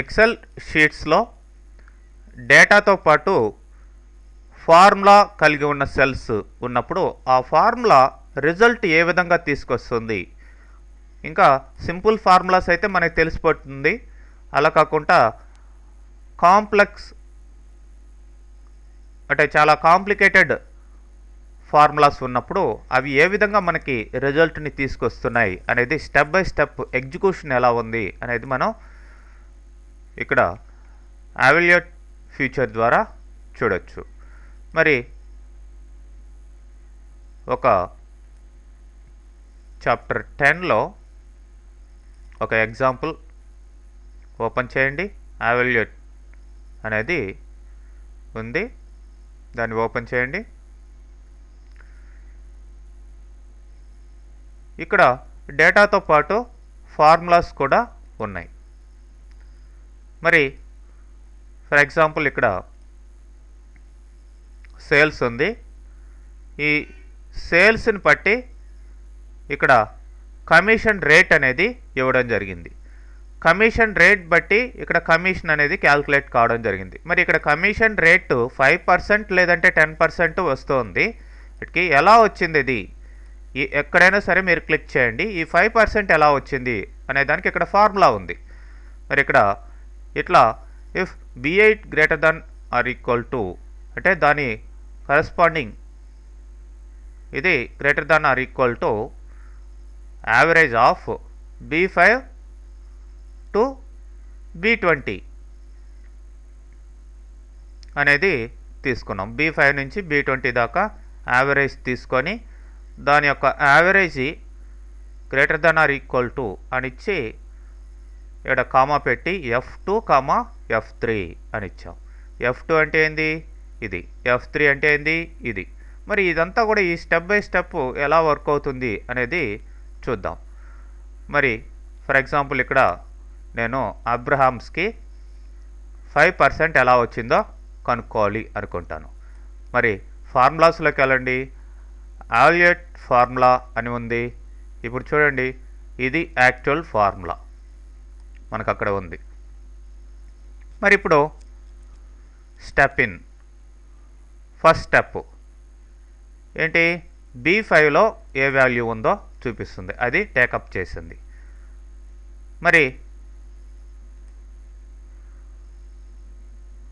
XL షీట్స్లో డేటాతో పాటు formula కలిగి ఉన్న సెల్స్ ఉన్నప్పుడు ఆ ఫార్ములా రిజల్ట్ ఏ విధంగా తీసుకొస్తుంది. ఇంకా సింపుల్ ఫార్ములాస్ అయితే మనకు తెలిసిపోతుంది. అలా కాకుండా కాంప్లెక్స్ అంటే చాలా కాంప్లికేటెడ్ ఫార్ములాస్ ఉన్నప్పుడు అవి ఏ విధంగా మనకి రిజల్ట్ని తీసుకొస్తున్నాయి అనేది స్టెప్ బై స్టెప్ ఎగ్జిక్యూషన్ ఎలా ఉంది అనేది మనం ఇక్కడ ఎవాల్యుయేట్ ఫీచర్ ద్వారా చూడొచ్చు. మరి ఒక చాప్టర్ 10లో ఒక ఎగ్జాంపుల్ ఓపెన్ చేయండి. ఎవాల్యుయేట్ అనేది ఉంది, దాన్ని ఓపెన్ చేయండి. ఇక్కడ డేటాతో పాటు ఫార్ములాస్ కూడా ఉన్నాయి. మరి ఫర్ ఎగ్జాంపుల్ ఇక్కడ సేల్స్ ఉంది. ఈ సేల్స్ని బట్టి ఇక్కడ కమిషన్ రేట్ అనేది ఇవ్వడం జరిగింది. కమిషన్ రేట్ బట్టి ఇక్కడ కమిషన్ అనేది క్యాల్కులేట్ కావడం జరిగింది. మరి ఇక్కడ కమిషన్ రేటు 5% లేదంటే 10% వస్తుంది. వీటికి ఎలా వచ్చింది ఇది ఎక్కడైనా సరే మీరు క్లిక్ చేయండి. ఈ 5% ఎలా వచ్చింది అనే దానికి ఇక్కడ ఫార్ములా ఉంది. మరి ఇక్కడ ఇట్లా if B8 greater than or equal to అంటే దాని కరస్పాండింగ్ ఇది greater than or equal to average of B5 to B20 అనేది తీసుకున్నాం. B5 నుంచి B20 దాకా యావరేజ్ తీసుకొని దాని యొక్క average greater than or equal to అని ఇచ్చి ఇక్కడ కామా పెట్టి F2, F3 అని ఇచ్చాం. F2 అంటే ఏంది ఇది, F3 అంటే ఏంది ఇది. మరి ఇదంతా కూడా ఈ స్టెప్ బై స్టెప్ ఎలా వర్క్ అవుతుంది అనేది చూద్దాం. మరి ఫర్ ఎగ్జాంపుల్ ఇక్కడ నేను అబ్రహామ్స్కి 5% ఎలా వచ్చిందో కనుక్కోవాలి అనుకుంటాను. మరి ఫార్ములాస్లోకి వెళ్ళండి. ఎవాల్యుయేట్ ఫార్ములా అని ఉంది. ఇప్పుడు చూడండి, ఇది యాక్చువల్ ఫార్ములా మనకు అక్కడ ఉంది. మరి ఇప్పుడు స్టెప్ ఇన్ ఫస్ట్ స్టెప్ ఏంటి, B5లో ఏ వాల్యూ ఉందో చూపిస్తుంది, అది టేకప్ చేసింది. మరి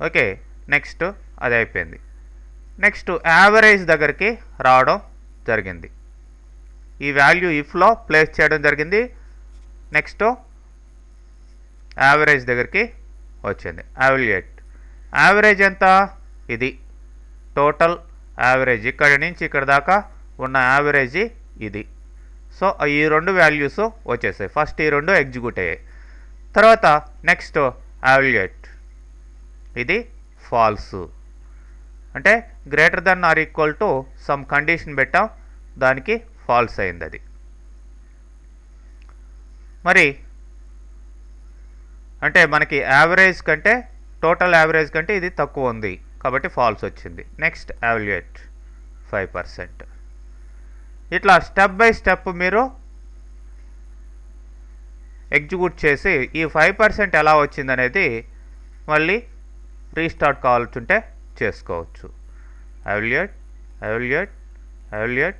ఓకే, నెక్స్ట్ అది అయిపోయింది. నెక్స్ట్ యావరేజ్ దగ్గరికి రావడం జరిగింది. ఈ వాల్యూ ఇఫ్లో ప్లేస్ చేయడం జరిగింది. నెక్స్ట్ యావరేజ్ దగ్గరికి వచ్చింది. ఎవాల్యుయేట్ యావరేజ్ ఎంత, ఇది టోటల్ యావరేజ్ ఇక్కడ నుంచి ఇక్కడ దాకా ఉన్న యావరేజ్ ఇది. సో ఈ రెండు వాల్యూస్ వచ్చేసాయి. ఫస్ట్ ఈ రెండు ఎగ్జిక్యూట్ అయ్యాయి. తర్వాత నెక్స్ట్ ఎవాల్యుయేట్ ఇది ఫాల్స్ అంటే greater than or equal to some condition పెట్టాం, దానికి ఫాల్స్ అయింది అది. మరి అంటే మనకి యావరేజ్ కంటే టోటల్ యావరేజ్ కంటే ఇది తక్కువ ఉంది కాబట్టి ఫాల్స్ వచ్చింది. Next evaluate 5%. ఇట్లా స్టెప్ బై స్టెప్ మీరు ఎగ్జిక్యూట్ చేసి ఈ 5% ఎలా వచ్చిందనేది మళ్ళీ రీస్టార్ట్ కావాల్సింటే చేసుకోవచ్చు. ఎవాల్యుయేట్ ఎవాల్యుయేట్ ఎవాల్యుయేట్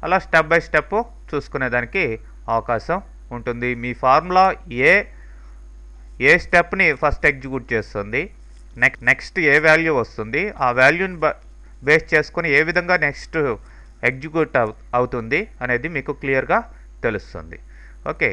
అలా స్టెప్ బై స్టెప్ చూసుకునేదానికి అవకాశం ఉంటుంది. మీ ఫార్ములా ఏ స్టెప్ని ఫస్ట్ ఎగ్జిక్యూట్ చేస్తుంది, నెక్స్ట్ ఏ వాల్యూ వస్తుంది, ఆ వాల్యూని బేస్ చేసుకొని ఏ విధంగా నెక్స్ట్ ఎగ్జిక్యూట్ అవుతుంది అనేది మీకు క్లియర్గా తెలుస్తుంది. ఓకే.